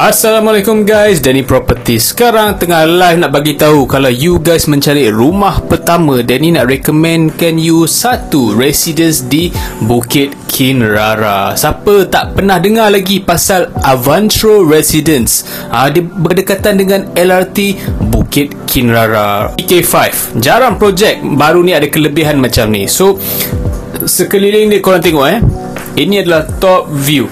Assalamualaikum guys, Danny Property. Sekarang tengah live nak bagi tahu kalau you guys mencari rumah pertama, Danny nak recommendkan you satu residence di Bukit Kinrara. Siapa tak pernah dengar lagi pasal Avantro Residence? Dia berdekatan dengan LRT Bukit Kinrara PK5. Jarang projek baru ni ada kelebihan macam ni. So sekeliling ni korang tengok ini adalah top view.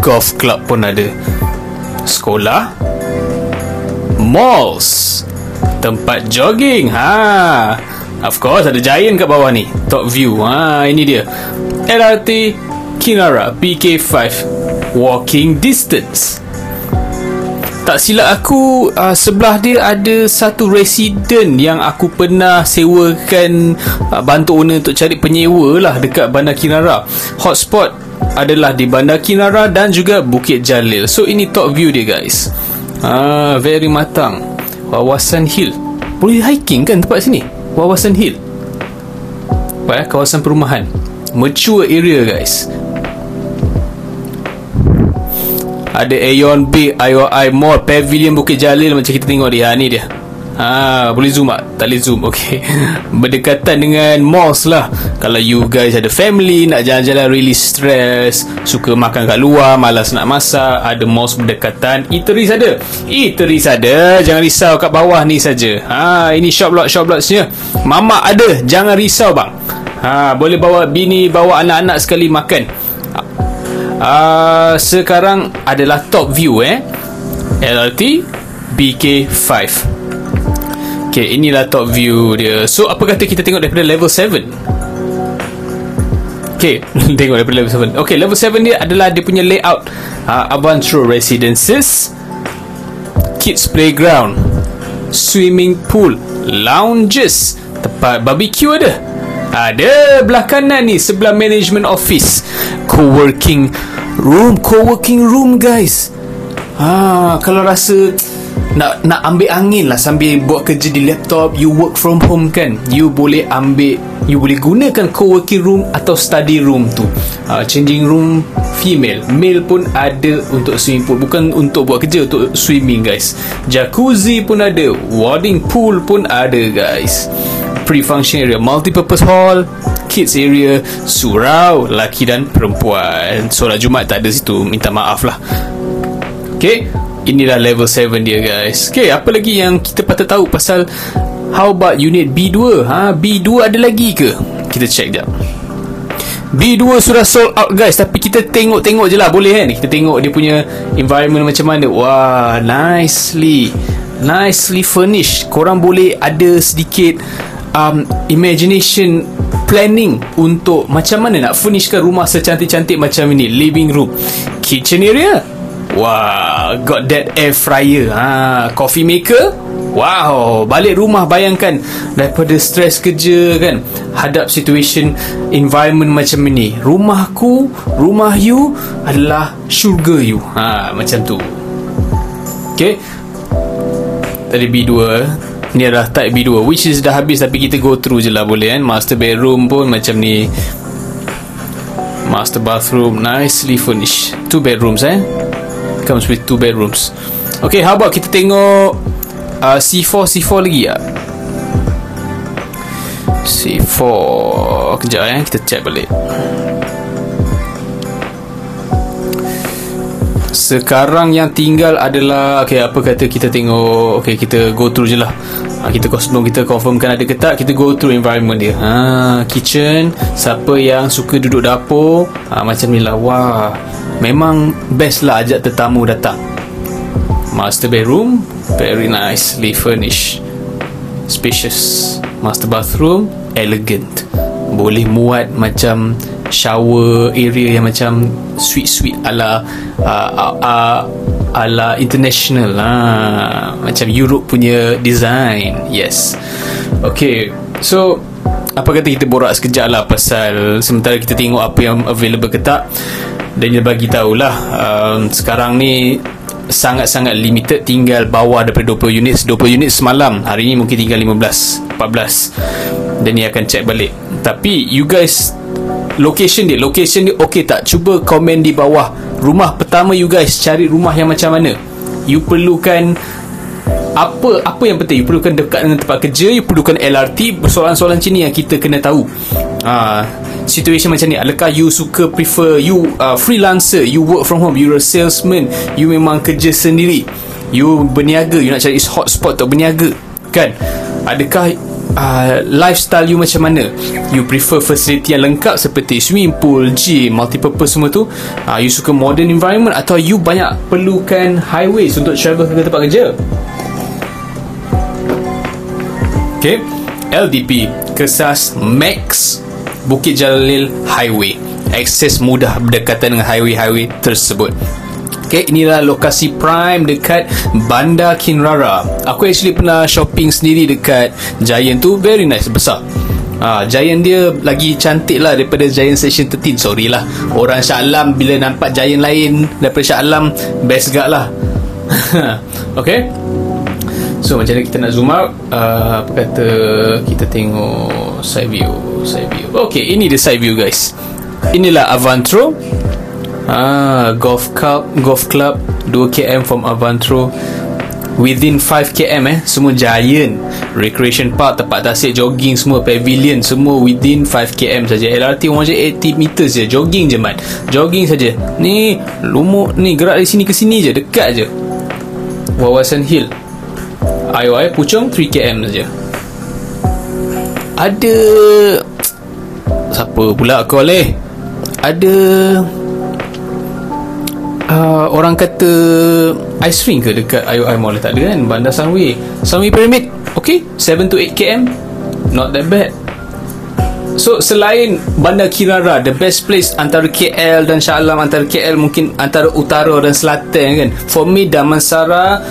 Golf club pun ada, sekolah, malls, tempat jogging. Of course ada Giant kat bawah ni. Top view. Ini dia LRT Kinrara PK5, walking distance. Tak silap aku, sebelah dia ada satu resident yang aku pernah sewakan, bantu owner untuk cari penyewa lah dekat Bandar Kinrara. Hotspot adalah di Bandar Kinrara dan juga Bukit Jalil. So ini top view dia guys. Very matang. Wawasan hill. Boleh hiking kan tempat sini? Wawasan hill. Kawasan perumahan, mature area guys. Ada Aeon Bay, IOI Mall, Pavilion Bukit Jalil. Macam kita tengok dia. Ni dia. Boleh zoom tak? Tak boleh zoom. Okay. Berdekatan dengan malls lah. Kalau you guys ada family, nak jalan-jalan really stress, suka makan kat luar, malas nak masak, ada malls berdekatan. Eateries ada. Jangan risau, kat bawah ni saja. Ini shop lotsnya. Mamak ada. Jangan risau bang. Boleh bawa bini, bawa anak-anak sekali makan. Sekarang adalah top view LRT BK5. Okay, inilah top view dia. So apa kata kita tengok daripada level 7? Okay, tengok daripada level 7. Okay, level 7 dia adalah dia punya layout. Avantro Residences, kids playground, swimming pool, lounges, tempat barbecue ada. Ada belah kanan ni, sebelah management office, co-working room guys. Kalau rasa nak ambil angin lah sambil buat kerja di laptop, you work from home kan, you boleh gunakan co-working room atau study room tu. Changing room female, male pun ada untuk swimming pool, bukan untuk buat kerja, untuk swimming guys. Jacuzzi pun ada, wading pool pun ada guys. Pre-function area, multipurpose hall, kids area, surau lelaki dan perempuan. Solat Jumaat tak ada situ, minta maaf lah. Okay, inilah level 7 dia guys. Okay, apa lagi yang kita patut tahu pasal, how about unit B2? B2 ada lagi ke? Kita check jap. B2 sudah sold out guys, tapi kita tengok je lah, boleh kan? Kita tengok dia punya environment macam mana. Wah, nicely furnished. Korang boleh ada sedikit imagination planning untuk macam mana nak furnishkan rumah secantik-cantik macam ini. Living room, kitchen area, wow, got that air fryer, coffee maker. Wow, balik rumah bayangkan, daripada stres kerja kan, hadap situation environment macam ini. Rumahku, rumah you adalah syurga you. Macam tu. Okay, tadi B2, ni adalah type B2, which is dah habis, tapi kita go through je lah, boleh kan? Master bedroom pun macam ni. Master bathroom, nicely furnished. 2 bedrooms comes with 2 bedrooms. Okay, how about kita tengok C4 lagi ya? C4 kejap kita check balik. Sekarang yang tinggal adalah, okay, apa kata kita tengok, okay, kita go through je lah. Sebelum kita confirmkan ada ke tak, kita go through environment dia. Kitchen, siapa yang suka duduk dapur, macam ni lah. Wah, memang best lah ajak tetamu datang. Master bedroom, very nicely furnished, spacious. Master bathroom, elegant. Boleh muat macam shower area yang macam sweet ala international, macam Europe punya design. Yes. Okay, so apa kata kita borak sekejap lah pasal, sementara kita tengok apa yang available ke tak. Dan dia bagi tahulah, sekarang ni sangat-sangat limited, tinggal bawah daripada 20 unit semalam. Hari ni mungkin tinggal 15, 14. Dan ni akan check balik. Tapi you guys location dia okey tak? Cuba komen di bawah. Rumah pertama you guys, cari rumah yang macam mana? You perlukan apa yang penting? You perlukan dekat dengan tempat kerja, you perlukan LRT. Soalan-soalan macam ni yang kita kena tahu. Situation macam ni, adakah you prefer you freelancer, you work from home, you a salesman, you memang kerja sendiri, you berniaga, you nak cari hotspot untuk berniaga kan? Adakah lifestyle you macam mana? You prefer facility yang lengkap seperti swimming pool, gym, multipurpose semua tu? You suka modern environment atau you banyak perlukan highways untuk travel ke tempat kerja? Okay, LDP Kesas Max Bukit Jalil Highway, akses mudah berdekatan dengan highway tersebut. Okay, inilah lokasi prime dekat Bandar Kinrara. Aku actually pernah shopping sendiri dekat Giant tu, very nice, besar. Giant dia lagi cantik lah daripada Giant Section 13. Sorry lah, orang Shah Alam bila nampak Giant lain daripada Shah Alam, best gak lah. Okay, so macam mana kita nak zoom out? Apa kata kita tengok side view. Okay, ini the side view guys. Inilah Avantro, golf club 2km from Avantro, within 5km semua Giant. Recreation park, tempat tasik, jogging, semua pavilion, semua within 5km saja. LRT 180 meters je, jogging je man, jogging saja. Ni lumuk ni, gerak dari sini ke sini je, dekat je. Wawasan Hill Ayo Puchong 3km saja. Ada siapa pula call ada orang kata ice rink ke dekat IOI Mall? Tak ada kan? Bandar Sunway Pyramid, okay, 7 to 8km, not that bad. So selain Bandar Kinrara, the best place antara KL dan Shah Alam, antara KL mungkin antara utara dan selatan kan. For me, Damansara,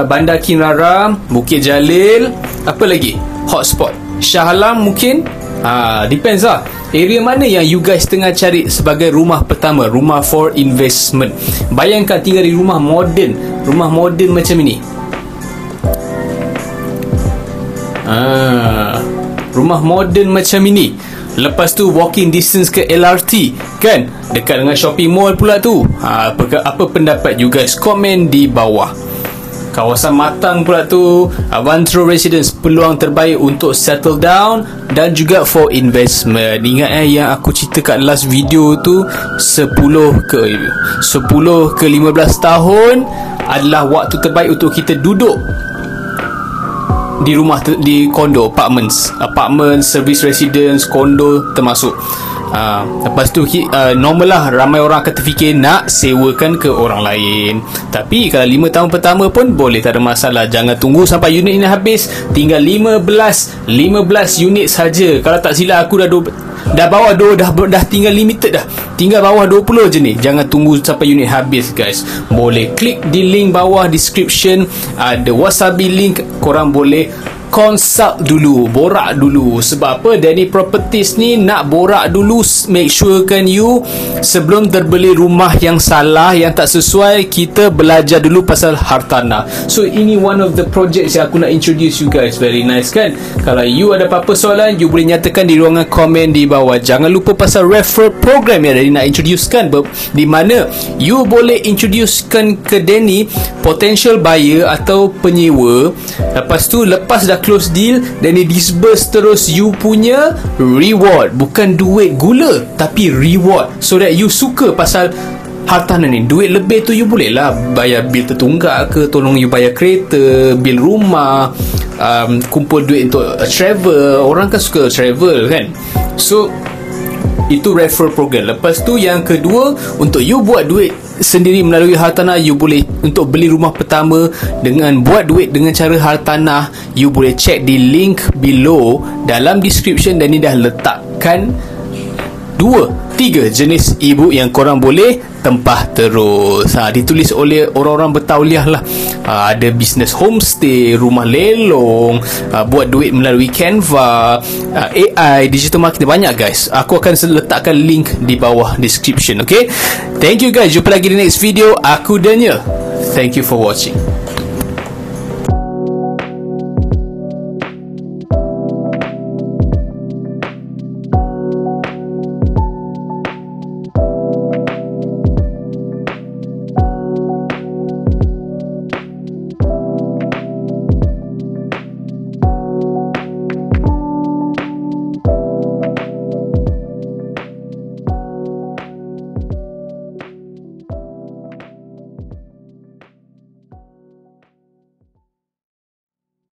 Bandar Kinrara, Bukit Jalil, apa lagi hotspot, Shah Alam mungkin. Depends lah area mana yang you guys tengah cari sebagai rumah pertama, rumah for investment. Bayangkan tinggal di rumah moden macam ini. Rumah moden macam ini, lepas tu walking distance ke LRT kan, dekat dengan shopping mall pula tu. Apa pendapat you guys? Komen di bawah. Kawasan matang pula tu, Avantro Residence, peluang terbaik untuk settle down dan juga for investment. Ingat yang aku cerita kat last video tu, 10 ke 15 tahun adalah waktu terbaik untuk kita duduk di rumah, di kondo, apartment, service residence, kondo termasuk. Lepas tu normal lah, ramai orang akan terfikir nak sewakan ke orang lain. Tapi kalau 5 tahun pertama pun boleh, tak ada masalah. Jangan tunggu sampai unit ini habis. Tinggal 15 unit saja. Kalau tak silap aku dah bawah dah tinggal limited dah. Tinggal bawah 20 je ni. Jangan tunggu sampai unit habis guys. Boleh klik di link bawah description, ada Wasabi link. Korang boleh consult dulu, borak dulu. Sebab apa? Danny Properties ni nak borak dulu, make sure kan you sebelum terbeli rumah yang salah, yang tak sesuai. Kita belajar dulu pasal hartanah. So ini one of the projects yang aku nak introduce you guys. Very nice kan? Kalau you ada apa-apa soalan, you boleh nyatakan di ruangan komen di bawah. Jangan lupa pasal referral program yang Danny nak introducekan, di mana you boleh introducekan ke Danny potential buyer atau penyewa. Lepas dah close deal, dan dia disburse terus you punya reward. Bukan duit gula, tapi reward, so that you suka pasal hartanah ni. Duit lebih tu you boleh lah bayar bil tertunggak ke, tolong you bayar kereta, bil rumah, kumpul duit untuk travel. Orang kan suka travel kan. So itu referral program. Lepas tu yang kedua, untuk you buat duit sendiri melalui hartanah, you boleh untuk beli rumah pertama dengan buat duit dengan cara hartanah. You boleh check di link below dalam description, dan ni dah letakkan 2-3 jenis ibu yang korang boleh tempah terus. Ditulis oleh orang-orang bertauliah lah. Ada bisnes homestay, rumah lelong, buat duit melalui Canva, AI, digital marketing, banyak guys. Aku akan letakkan link di bawah description. Okay, thank you guys, jumpa lagi di next video. Aku Daniel, thank you for watching.